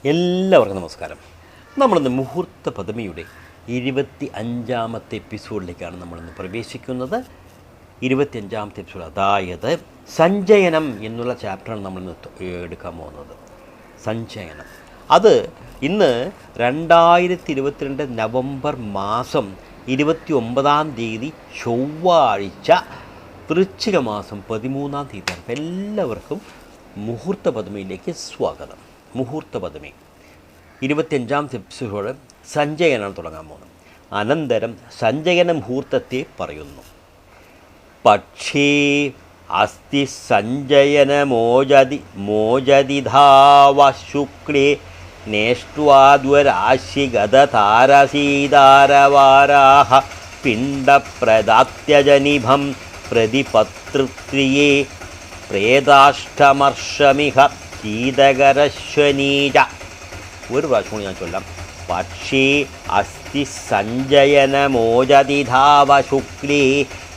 എല്ലാവർക്കും നമസ്കാരം. നമ്മളിന്ന് മുഹൂർത്ത പദമിയുടെ 25ാമത്തെ എപ്പിസോഡിലേക്കാണ് നമ്മളിന്ന് പ്രവേശിക്കുന്നത്. 25ാമത്തെ എപ്പിസോഡ്, അതായത് സഞ്ചയനം എന്നുള്ള ചാപ്റ്ററാണ് നമ്മളിന്ന് എടുക്കാൻ പോകുന്നത്. സഞ്ചയനം അത് ഇന്ന് 2022 നവംബർ മാസം 29-ാം തീയതി ചൊവ്വാഴ്ച, വൃശ്ചിക മാസം 13-ാം തീയതിയാണ്. എല്ലാവർക്കും മുഹൂർത്ത പദമിയിലേക്ക് സ്വാഗതം. മുഹൂർത്ത പദമി 25ാമത്തെ എപ്പിസോഡ് സഞ്ചയനം തുടങ്ങാൻ പോകുന്നു. അനന്തരം സഞ്ചയന മുഹൂർത്തത്തെ പറയുന്നു. പക്ഷേ അസ്തി സഞ്ചയന മോചതിധാവ ശുക്ലേ നേഷ്ട്വാദ്വരാശിഗതതാരസീതാരവാരാഹ പിണ്ഡപ്രദാത്യജനിഭം പ്രതിപതൃത്രിയേ പ്രേതാഷ്ടമർഷമിഹ ശീതകരശ്വനീജ. ഒരു പ്രാവശ്യം ഞാൻ ചൊല്ലാം. പക്ഷേ അസ്തി സഞ്ചയന മോചതിധാവ ശുക്ലേ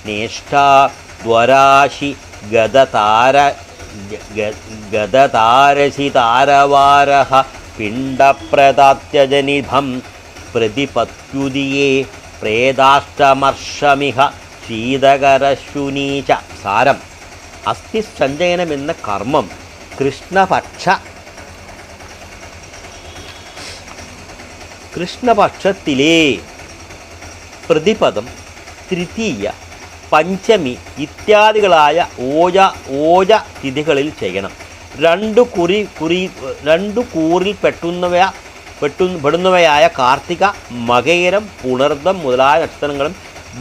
നേഷ്ഠാ ദ്വരാശി ഗതതാരസിതാരവാരഹ പിണ്ഡപ്രദാത്യജനിഭം പ്രതിപത്യുദിയേ പ്രേതാഷ്ടമർഷമിഹ ശീതകരശ്വനീച. സാരം: അസ്ഥി സഞ്ചയനം എന്ന കർമ്മം കൃഷ്ണപക്ഷത്തിലെ പ്രതിപദം, തൃതീയ, പഞ്ചമി ഇത്യാദികളായ ഓജ തിഥികളിൽ ചെയ്യണം. രണ്ടു കൂറിൽ പെടുന്നവയായ കാർത്തിക, മകയിരം, പുണർദം മുതലായ നക്ഷത്രങ്ങളും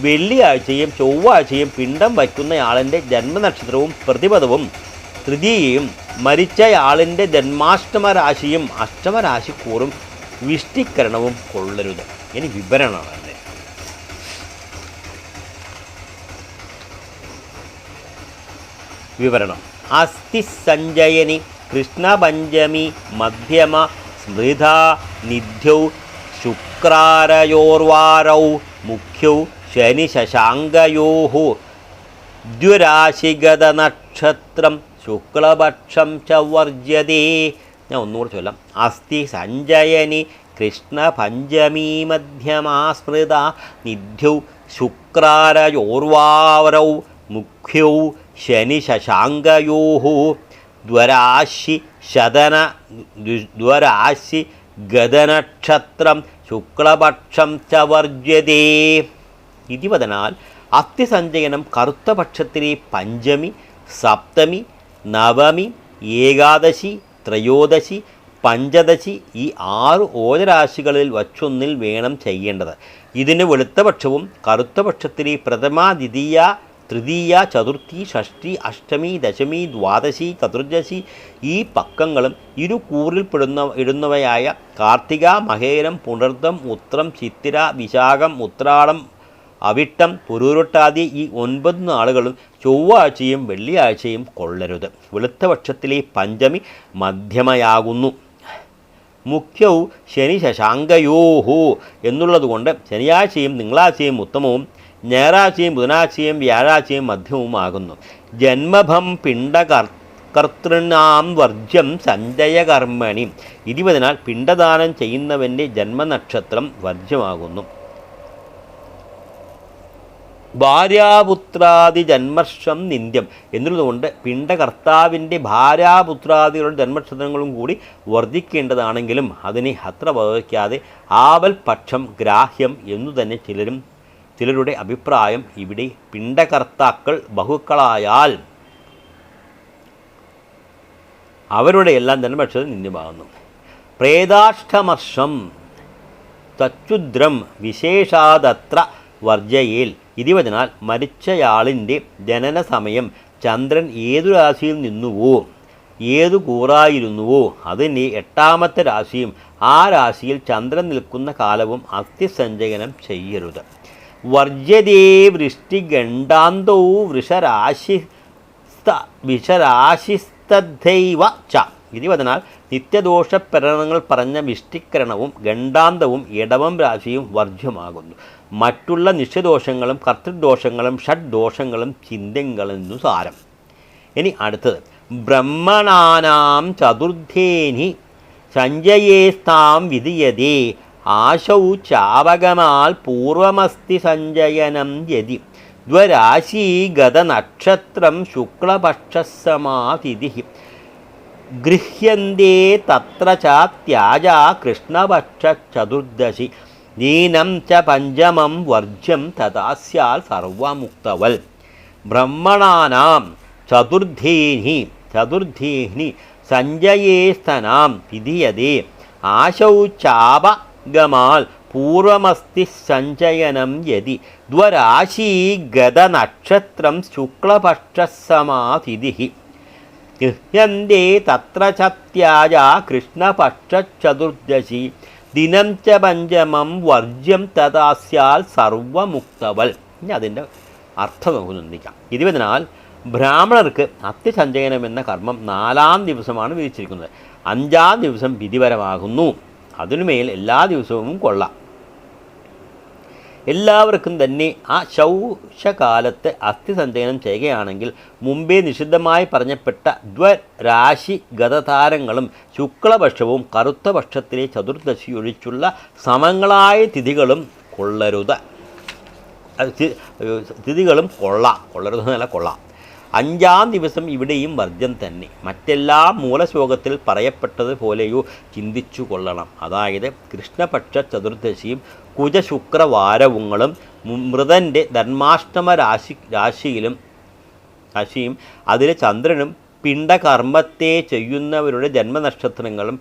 വെള്ളിയാഴ്ചയും ചൊവ്വാഴ്ചയും പിണ്ടം വയ്ക്കുന്നയാളിൻ്റെ ജന്മനക്ഷത്രവും പ്രതിപദവും തൃതീയയും മരിച്ചയാളിൻ്റെ ജന്മാഷ്ടമരാശിയും അഷ്ടമരാശിക്കൂറും വിഷ്ടിക്കരണവും കൊള്ളരുത്. ഇനി വിവരണമാണ് എൻ്റെ വിവരണം. അസ്ഥി സഞ്ചയനി കൃഷ്ണപഞ്ചമി മധ്യമ സ്മൃത നിധ്യൗ ശുക്രാരയോർവാരൗ മുഖ്യൗ ശനി ശശാങ്കയോഃ ദ്വിരാശിഗതനക്ഷത്രം ശുക്ലപക്ഷം ച വർജ്യതേ. ഞാൻ ഒന്നുകൂടെ ചൊല്ലാം. അസ്ഥി സഞ്ചയനി കൃഷ്ണപഞ്ചമീ മധ്യമാ സ്മൃത നിധ്യൗ ശുക്രാരയോർവാരൗ മുഖ്യൗ ശനി ശശാങ്കയോഃ ദ്വരാശി ഗതനക്ഷത്രം ശുക്ലപക്ഷം ച വർജ്യതേ. ഇതി വദനാൽ അസ്ഥിസഞ്ചയനം കറുത്ത പക്ഷത്തിലെ പഞ്ചമി, സപ്തമി, നവമി, ഏകാദശി, ത്രയോദശി, പഞ്ചദശി ഈ 6 ഓജരാശികളിൽ വച്ചൊന്നിൽ വേണം ചെയ്യേണ്ടത്. ഇതിന് വെളുത്ത പക്ഷവും കറുത്ത പക്ഷത്തിലെ പ്രഥമ, ദ്വിതീയ, തൃതീയ, ചതുർത്ഥി, ഷഷ്ടി, അഷ്ടമി, ദശമി, ദ്വാദശി, ചതുർദശി ഈ പക്കങ്ങളും കൂറിൽ ഇടുന്നവയായ കാർത്തിക, മകേരം, പുണർദം, ഉത്രം, ചിത്തിര, വിശാഖം, ഉത്രാടം, അവിട്ടം, പുരൂരുട്ടാതി ഈ 9 നാളുകളും ചൊവ്വാഴ്ചയും വെള്ളിയാഴ്ചയും കൊള്ളരുത്. വെളുത്ത പക്ഷത്തിലെ പഞ്ചമി മധ്യമയാകുന്നു. മുഖ്യവും ശനി ശശാങ്കയോഃ എന്നുള്ളതുകൊണ്ട് ശനിയാഴ്ചയും തിങ്കളാഴ്ചയും ഉത്തമവും ഞായറാഴ്ചയും ബുധനാഴ്ചയും വ്യാഴാഴ്ചയും മധ്യവുമാകുന്നു. ജന്മഭം പിണ്ടകർത്തൃണാം വർജ്യം സഞ്ചയകർമ്മണി. ഇരുപതിനാൽ പിണ്ടദാനം ചെയ്യുന്നവൻ്റെ ജന്മനക്ഷത്രം വർജ്യമാകുന്നു. ഭാര്യാപുത്രാദി ജന്മർഷം നിന്ദ്യം എന്നുള്ളതുകൊണ്ട് പിണ്ടകർത്താവിൻ്റെ ഭാര്യാപുത്രാദികളുടെ ജന്മനക്ഷത്രങ്ങളും കൂടി വർദ്ധിക്കേണ്ടതാണെങ്കിലും അതിനെ അത്ര വഹിക്കാതെ ആവൽ പക്ഷം ഗ്രാഹ്യം എന്നു തന്നെ ചിലരുടെ അഭിപ്രായം. ഇവിടെ പിണ്ടകർത്താക്കൾ ബഹുക്കളായാൽ അവരുടെ എല്ലാം ജന്മനക്ഷത്രം നിന്ദ്യമാകുന്നു. പ്രേതാഷ്ടമർഷം തച്ചുദ്രം വിശേഷാദത്ര വർജയേൽ. ഇരുപതിനാൽ മരിച്ചയാളിൻ്റെ ജനന സമയം ചന്ദ്രൻ ഏതു രാശിയിൽ നിന്നുവോ, ഏതു കൂറായിരുന്നുവോ അതിൻ്റെ 8ാമത്തെ രാശിയും ആ രാശിയിൽ ചന്ദ്രൻ നിൽക്കുന്ന കാലവും അസ്ഥിസഞ്ചയനം ചെയ്യരുത്. വർജ്യതേ വൃഷ്ടിഗണ്ഡാന്തോ വിഷരാശിസ്തൈവ ച. 20 നിത്യദോഷപ്രകരണങ്ങൾ പറഞ്ഞ വിഷ്ടിക്കരണവും ഗണ്ഡാന്തവും ഇടവം രാശിയും വർജ്യമാകുന്നു. മറ്റുള്ള നിശ്ചയദോഷങ്ങളും കർത്തൃദോഷങ്ങളും ഷഡ്ദോഷങ്ങളും ചിന്തകളെന്നു സാരം. ഇനി അടുത്തത് ബ്രഹ്മണാനാം ചതുർധേനി സഞ്ജയേസ്താം വിധിയതേ ആശൗ ചാവകമാൽ പൂർവമസ്തി സഞ്ജയനം യതി ദ്വരാശീഗതനക്ഷത്രം ശുക്ലപക്ഷസമാതിഥി ഗൃഹ്യന്തേ തത്ര ച ത്യാജാ കൃഷ്ണപക്ഷചതുർദശി ദീനം ച പഞ്ചമം വർജ്യം തഥാ സ്യാൽ സർവമുക്തവൽ ബ്രഹ്മണാനാം ചതുർധേഹി സഞ്ജയേസ്തനാം വിധിയതേ ആശൗ ചാപഗമാൽ പൂർവമസ്തി സഞ്ജയനം യതി ദ്വരാശീഗതനക്ഷത്രം ശുക്ലപക്ഷസമാതിഥി ഗൃഹ്യന്തേ തത്ര ച ത്യാജാ കൃഷ്ണപക്ഷചതുർദശി ദിനം ച പഞ്ചമം വർജ്യം തഥാ സ്യാൽ സർവമുക്തവൽ. ഇനി അതിൻ്റെ അർത്ഥം നമുക്ക് ചിന്തിക്കാം. ഇരുപതിനാൽ ബ്രാഹ്മണർക്ക് അത്യസഞ്ജയനം എന്ന കർമ്മം 4-ാം ദിവസമാണ് വിധിച്ചിരിക്കുന്നത്. 5-ാം ദിവസം വിധിപരമാകുന്നു. അതിനുമേൽ എല്ലാ ദിവസവും കൊള്ളാം. എല്ലാവർക്കും തന്നെ ആ ശൗശകാലത്ത് അസ്ഥിസഞ്ജയനം ചെയ്യുകയാണെങ്കിൽ മുമ്പേ നിഷിദ്ധമായി പറഞ്ഞപ്പെട്ട ദ്വരാശി ഗതതാരങ്ങളും ശുക്ലപക്ഷവും കറുത്ത പക്ഷത്തിലെ ചതുർദശി ഒഴിച്ചുള്ള സമങ്ങളായ തിഥികളും കൊള്ളരുത്. തിഥികളും കൊള്ളരുതെന്നല്ല കൊള്ളാം. 5-ാം ദിവസം ഇവിടെയും വർജ്യം തന്നെ. മറ്റെല്ലാ മൂലശ്ലോകത്തിൽ പറയപ്പെട്ടതുപോലെയോ ചിന്തിച്ചു കൊള്ളണം. അതായത് കൃഷ്ണപക്ഷ ചതുർദശിയും കുജശുക്രവാരവുങ്ങളും മൃതൻ്റെ ധർമാഷ്ടമ രാശിയും അതിലെ ചന്ദ്രനും പിണ്ടകർമ്മത്തെ ചെയ്യുന്നവരുടെ ജന്മനക്ഷത്രങ്ങളും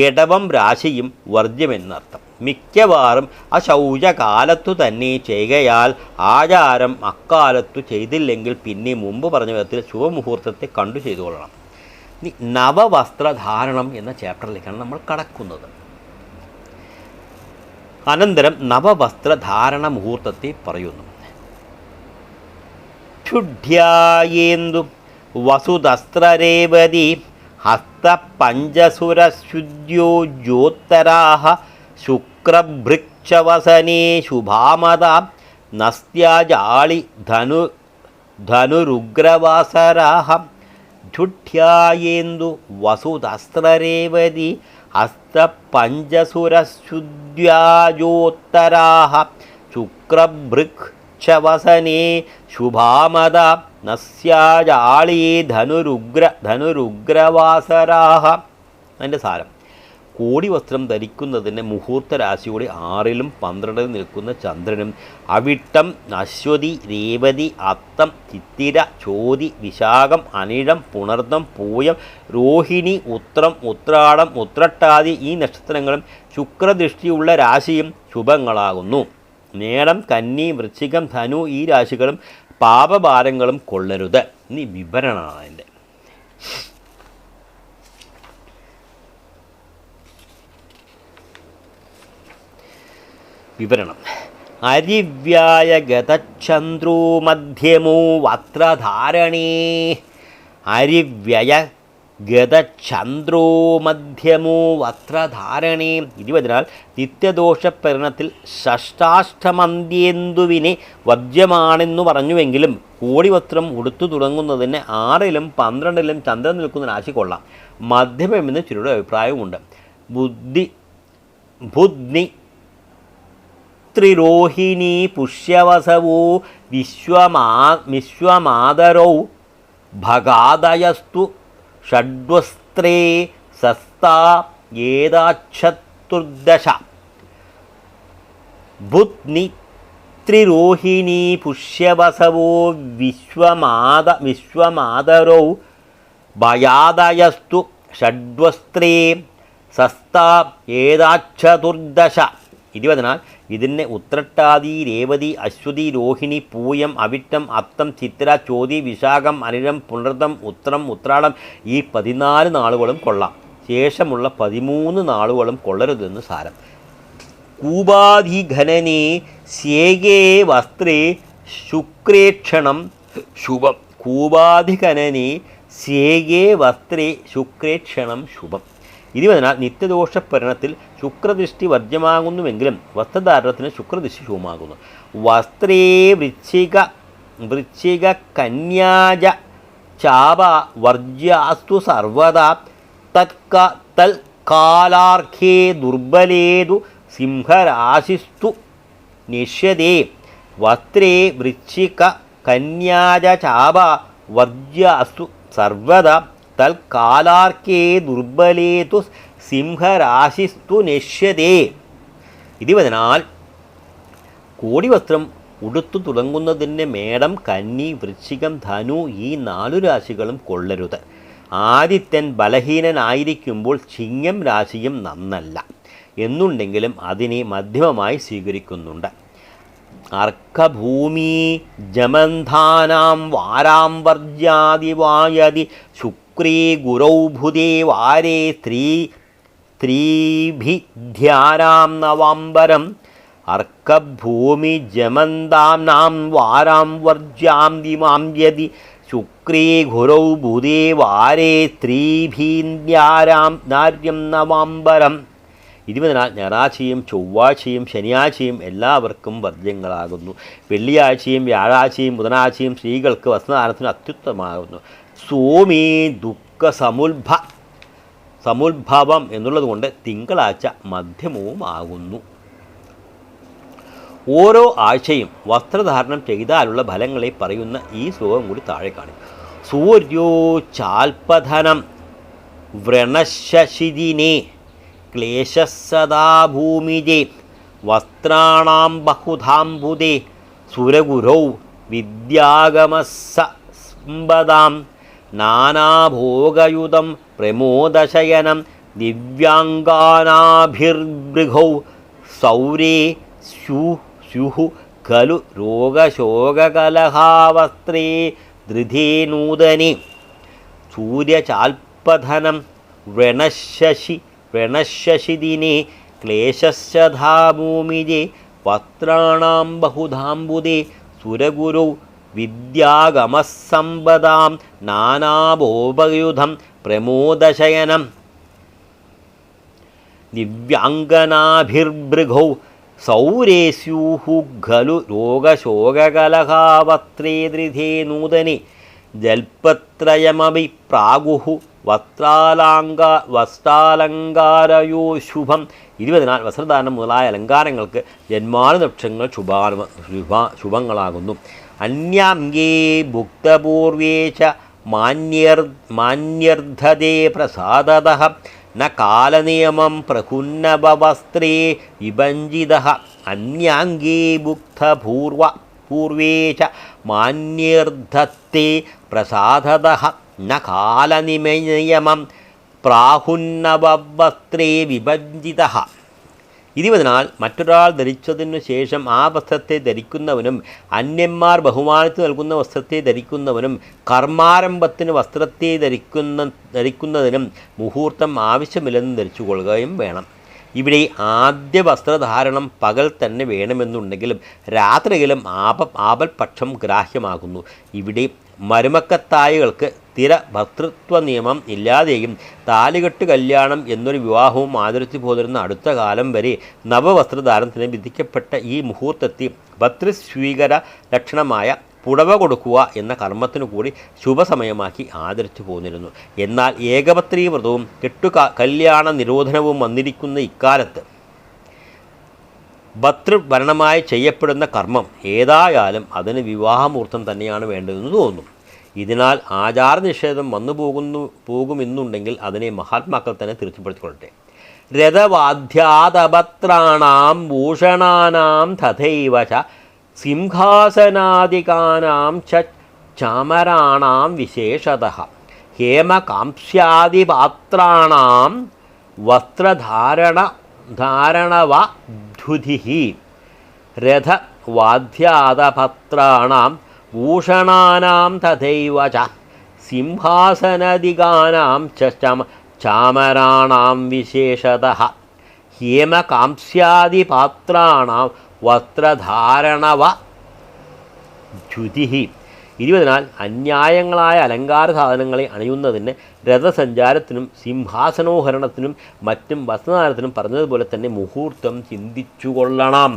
ഇടവം രാശിയും വർജ്യമെന്നർത്ഥം. മിക്കവാറും അശൗചകാലത്തു തന്നെ ചെയ്യുകയാൽ ആചാരം അക്കാലത്തു ചെയ്തില്ലെങ്കിൽ പിന്നെ മുമ്പ് പറഞ്ഞ വിധത്തിൽ ശുഭമുഹൂർത്തത്തെ കണ്ടു ചെയ്തുകൊള്ളണം. ഇനി നവവസ്ത്രധാരണം എന്ന ചാപ്റ്ററിലേക്കാണ് നമ്മൾ കടക്കുന്നത്. അനന്തരം നവവസ്ത്രധാരണ മുഹൂർത്തത്തെ പറയുന്നു. ക്ഷുഢ്യായേന്ദു വസുദസ്ത്രരേവതി ഹസ്തപഞ്ചസുരശുദ്ധ്യോ ജ്യോത്തരാഹ ശുക്രഭൃക്ഷവസനേ ശുഭാമത നസ്ത്യാജാളി ധനുരുഗ്രവാസരാഹ ക്ഷുഢ്യായേന്ദു വസുദസ്ത്രരേവതി ഹസ്തപഞ്ചസുരശുദ്ധ്യാജോത്തരാഹ ശുക്രഭൃക്ഷവസനേ ശുഭാമത നസ്യാജാളീ ധനുരുഗ്രവാസരാഹ. അതിൻ്റെ സാരം: കോടി വസ്ത്രം ധരിക്കുന്നതിന് മുഹൂർത്ത രാശിയുടെ 6-ലും 12-ലും നിൽക്കുന്ന ചന്ദ്രനും അവിട്ടം, അശ്വതി, രേവതി, അത്തം, ചിത്തിര, ചോതി, വിശാഖം, അനിഴം, പുണർദം, പൂയം, രോഹിണി, ഉത്രം, ഉത്രാടം, ഉത്രട്ടാതി ഈ നക്ഷത്രങ്ങളും ശുക്രദൃഷ്ടിയുള്ള രാശിയും ശുഭങ്ങളാകുന്നു. മേടം, കന്നി, വൃശ്ചികം, ധനു ഈ രാശികളും പാപഭാരങ്ങളും കൊള്ളരുത്. ഇനി വിവരണമാണ് അതിൻ്റെ. വിവരണം: അരിവ്യായ ഗതചന്ദ്രോ മധ്യമോ വസ്ത്രധാരണേ. അരിവ്യയ ഗതചന്ദ്രോ മധ്യമോ വസ്ത്രധാരണേ. 20 നിത്യദോഷപരിണത്തിൽ ഷഷ്ടാഷ്ടമന്ത്യേന്ദുവിനെ വജ്യമാണെന്നു പറഞ്ഞുവെങ്കിലും കോടി വസ്ത്രം ഉടുത്തു തുടങ്ങുന്നതിന് 6-ലും 12-ലും ചന്ദ്രൻ നിൽക്കുന്ന രാശി കൊള്ളാം. മധ്യമെന്ന് ചിലരുടെ അഭിപ്രായവുമുണ്ട്. ബുദ്നി ത്രിരോഹിണി പുഷ്യവസവോ വിശ്വമാതരൗ ഭഗാദയസ്തു ഷഡ്വസ്ത്രേ സസ്താ ഏതാക്ഷതുർദശ. ബുദ്നി ത്രിരോഹിണി പുഷ്യവസവോ വിശ്വമാതരൗ ഭയാദയസ്തു ഷഡ്വസ്ത്രേ സസ്താ ഏതാക്ഷതുർദശ. 20 ഇതിനെ ഉത്രട്ടാതി, രേവതി, അശ്വതി, രോഹിണി, പൂയം, അവിട്ടം, അത്തം, ചിത്തിര, ചോതി, വിശാഖം, അനിഴം, പുണർദം, ഉത്രം, ഉത്രാടം ഈ 14 നാളുകളും കൊള്ളാം. ശേഷമുള്ള 13 നാളുകളും കൊള്ളരുതെന്ന് സാരം. കൂപാധിഘനനേ സ്യേഗേ വസ്ത്രേ ശുക്രേക്ഷണം ശുഭം. കൂപാധിഘനനേ സ്യേഗേ വസ്ത്രേ ശുക്രേക്ഷണം ശുഭം. 20 നിത്യദോഷപരിണത്തിൽ ശുക്രദൃഷ്ടി വർജ്യമാകുന്നുവെങ്കിലും വസ്ത്രധാരണത്തിന് ശുക്രദൃഷ്ടി ശുഭമാകുന്നു. വസ്ത്രേ വൃശ്ചിക കന്യാജ ചാപ വർജ്യാസ്തു സർവദാ തൽ തൽക്കാലാർഖേ ദുർബലേതു സിംഹരാശിസ്തു നിഷ്യതേ വസ്ത്രേ വൃശ്ചിക കന്യാജ ചാപ വർജ്യ അസ്തു സർവദ തൽക്കാലാർക്കേ ദുർബലേതു സിംഹരാശിസ്തു നശ്യതേ. ഇതിവനാൽ കോടിവസ്ത്രം ഉടുത്തു തുടങ്ങുന്നതിന് മേടം, കന്നി, വൃശ്ചികം, ധനു ഈ 4 രാശികളും കൊള്ളരുത്. ആദിത്യൻ ബലഹീനനായിരിക്കുമ്പോൾ ചിങ്ങം രാശിയും നന്നല്ല എന്നുണ്ടെങ്കിലും അതിനെ മധ്യമമായി സ്വീകരിക്കുന്നുണ്ട്. അർക്കഭൂമി ജമന്ധാനാം വാരാം വർജ്യാദിവായതി ശുക്രേ ഗുരൗ ഭുതേ വാരേ സ്ത്രീഭിധ്യാരാം നവാംബരം. അർക്കഭൂമി ജമന്താനാം വാരാം വർജ്യാം ദിമാം യതി ശുക്രേ ഗുരൗ ഭുതേ വാരേ സ്ത്രീഭിന്ധ്യാരാം നാര്യം നവാംബരം. ഇരുപതിനാൽ ഞായറാഴ്ചയും ചൊവ്വാഴ്ചയും ശനിയാഴ്ചയും എല്ലാവർക്കും വർജ്യങ്ങളാകുന്നു. വെള്ളിയാഴ്ചയും വ്യാഴാഴ്ചയും ബുധനാഴ്ചയും സ്ത്രീകൾക്ക് വസ്ത്രദാനത്തിന് അത്യുത്തമമാകുന്നു. സോമേ ദുഃഖ സമുദ്ഭവം എന്നുള്ളതുകൊണ്ട് തിങ്കളാഴ്ച മധ്യമവുമാകുന്നു. ഓരോ ആഴ്ചയും വസ്ത്രധാരണം ചെയ്താലുള്ള ഫലങ്ങളെ പറയുന്ന ഈ ശ്ലോകം കൂടി താഴെ കാണും. സൂര്യോ ചാൽപധനം വ്രണശിദിനേ ക്ലേശസദാ ഭൂമിജേ വസ്ത്രാണാം ബഹുധാംബുദേ സുരഗുരൗ വിദ്യാഗമസമ്പദാം നാനാഭോഗയുതം പ്രമോദശയനം ദിവ്യാംഗാനാഭിർഭൃഗൗ സൗരേ സ്യുഹു ഖലു രോഗശോകകലഹാവസ്ത്രേ ധൃതേ നൂതനെ. സൂര്യചാൽപധനം വ്രണശിദിനേ ക്ലേശസ്യധാ ഭൂമിജേ വസ്ത്രാണാം ബഹുധാംബുദേ സുരഗുരൗ വിദ്യാഗമസമ്പദാം നാനാഭോഗയുധം പ്രമോദശയനം ദിവ്യാംഗനാഭിർഭൃഗൗ സൗരേ സ്യുഹു ഖലു രോഗശോകകലഹാവസ്ത്രേ ധൃതേ നൂതനെ. ജൽപത്രയമപി പ്രാഗുഹു വസ്ത്രാലങ്കാരയോ ശുഭം. ഇരുപതിനാൽ വസ്ത്രദാനം മുതലായ അലങ്കാരങ്ങൾക്ക് ജന്മാണു നക്ഷത്രങ്ങൾ ശുഭങ്ങളാകുന്നു. അന്യാംഗേ ഭുക്തപൂർവേ ച മാന്യർദ്ധതേ പ്രസാദതഃ ന കാലനിയമം പ്രകുന്നവസ്ത്രേ വിഭഞ്ജിതഃ. അന്യാംഗേ ഭുക്തപൂർവേ ച മാന്യർദ്ധത്തെ പ്രസാദതഃ ന കാലനിയമം പ്രാഹുന്നവസ്ത്രേ വിഭഞ്ജിതഃ. ഇരുപതിനാൽ മറ്റൊരാൾ ധരിച്ചതിനു ശേഷം ആ വസ്ത്രത്തെ ധരിക്കുന്നവനും അന്യന്മാർ ബഹുമാനത്തിൽ നൽകുന്ന വസ്ത്രത്തെ ധരിക്കുന്നവനും കർമാരംഭത്തിന് വസ്ത്രത്തെ ധരിക്കുന്നതിനും മുഹൂർത്തം ആവശ്യമില്ലെന്ന് ധരിച്ചുകൊള്ളുകയും വേണം. ഇവിടെ ആദ്യ വസ്ത്രധാരണം പകൽ തന്നെ വേണമെന്നുണ്ടെങ്കിലും രാത്രിയിലും ആപൽപക്ഷം ഗ്രാഹ്യമാകുന്നു. ഇവിടെ മരുമക്കത്തായികൾക്ക് സ്ഥിര ഭർതൃത്വ നിയമം ഇല്ലാതെയും താലികെട്ട് കല്യാണം എന്നൊരു വിവാഹവും ആദരിച്ചു പോതിരുന്ന അടുത്ത കാലം വരെ നവവസ്ത്രധാരണത്തിന് വിധിക്കപ്പെട്ട ഈ മുഹൂർത്തത്തിൽ ഭർതൃസ്വീകര ലക്ഷണമായ പുടവ കൊടുക്കുക എന്ന കർമ്മത്തിനു കൂടി ശുഭസമയമാക്കി ആദരിച്ചു പോന്നിരുന്നു. എന്നാൽ ഏകപത്രീ വ്രതവും കല്യാണ നിരോധനവും വന്നിരിക്കുന്ന ഇക്കാലത്ത് ഭർതൃഭരണമായി ചെയ്യപ്പെടുന്ന കർമ്മം ഏതായാലും അതിന് വിവാഹമുഹൂർത്തം തന്നെയാണ് വേണ്ടതെന്ന് തോന്നുന്നു. ഇതിനാൽ ആചാരനിഷേധം വന്നു പോകുമെന്നുണ്ടെങ്കിൽ അതിനെ മഹാത്മാക്കൾ തന്നെ തീർച്ചപ്പെടുത്തിക്കൊള്ളട്ടെ. രഥവാദ്യാതപത്രാണാം ഭൂഷണാനാം തഥൈവ ച സിംഹാസനാദികാനാം ച ചാമരാണാം വിശേഷതഃ ഹേമകാംസ്യാദിപാത്രാണാം വസ്ത്രധാരണവധുധിഃ രഥവാദ്യാതപത്രാണാം ഭൂഷണാനാം തഥൈവ ച സിംഹാസനാദികാനാം ച ചാമരാണാം വിശേഷതഃ ഹേമകാംസ്യാദിപാത്രാണാം വസ്ത്രധാരണവധുധിഃ. ഇരുപതിനാൽ അന്യായങ്ങളായ അലങ്കാര സാധനങ്ങളെ അണിയുന്നതിന് രഥസഞ്ചാരത്തിനും സിംഹാസനോഹരണത്തിനും മറ്റും വസ്ത്രധാരണത്തിനും പറഞ്ഞതുപോലെ തന്നെ മുഹൂർത്തം ചിന്തിച്ചുകൊള്ളണം.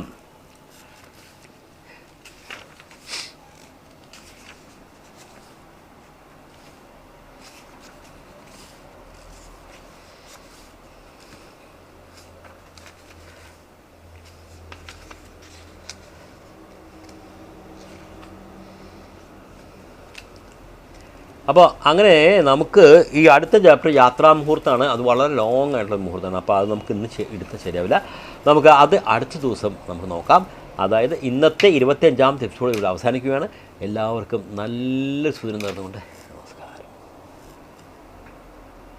അപ്പോൾ അങ്ങനെ നമുക്ക് ഈ അടുത്ത ചാപ്റ്റർ യാത്രാമുഹൂർത്തമാണ്. അത് വളരെ ലോങ് ആയിട്ടുള്ള മുഹൂർത്തമാണ്. അപ്പോൾ അത് നമുക്ക് ഇന്ന് എടുത്താൽ ശരിയാവില്ല. നമുക്ക് അത് അടുത്ത ദിവസം നമുക്ക് നോക്കാം. അതായത് ഇന്നത്തെ 25-ാമത്തെ എപ്പിസോഡ് ഇവിടെ അവസാനിക്കുകയാണ്. എല്ലാവർക്കും നല്ല സൂചന നേർന്നുകൊണ്ട്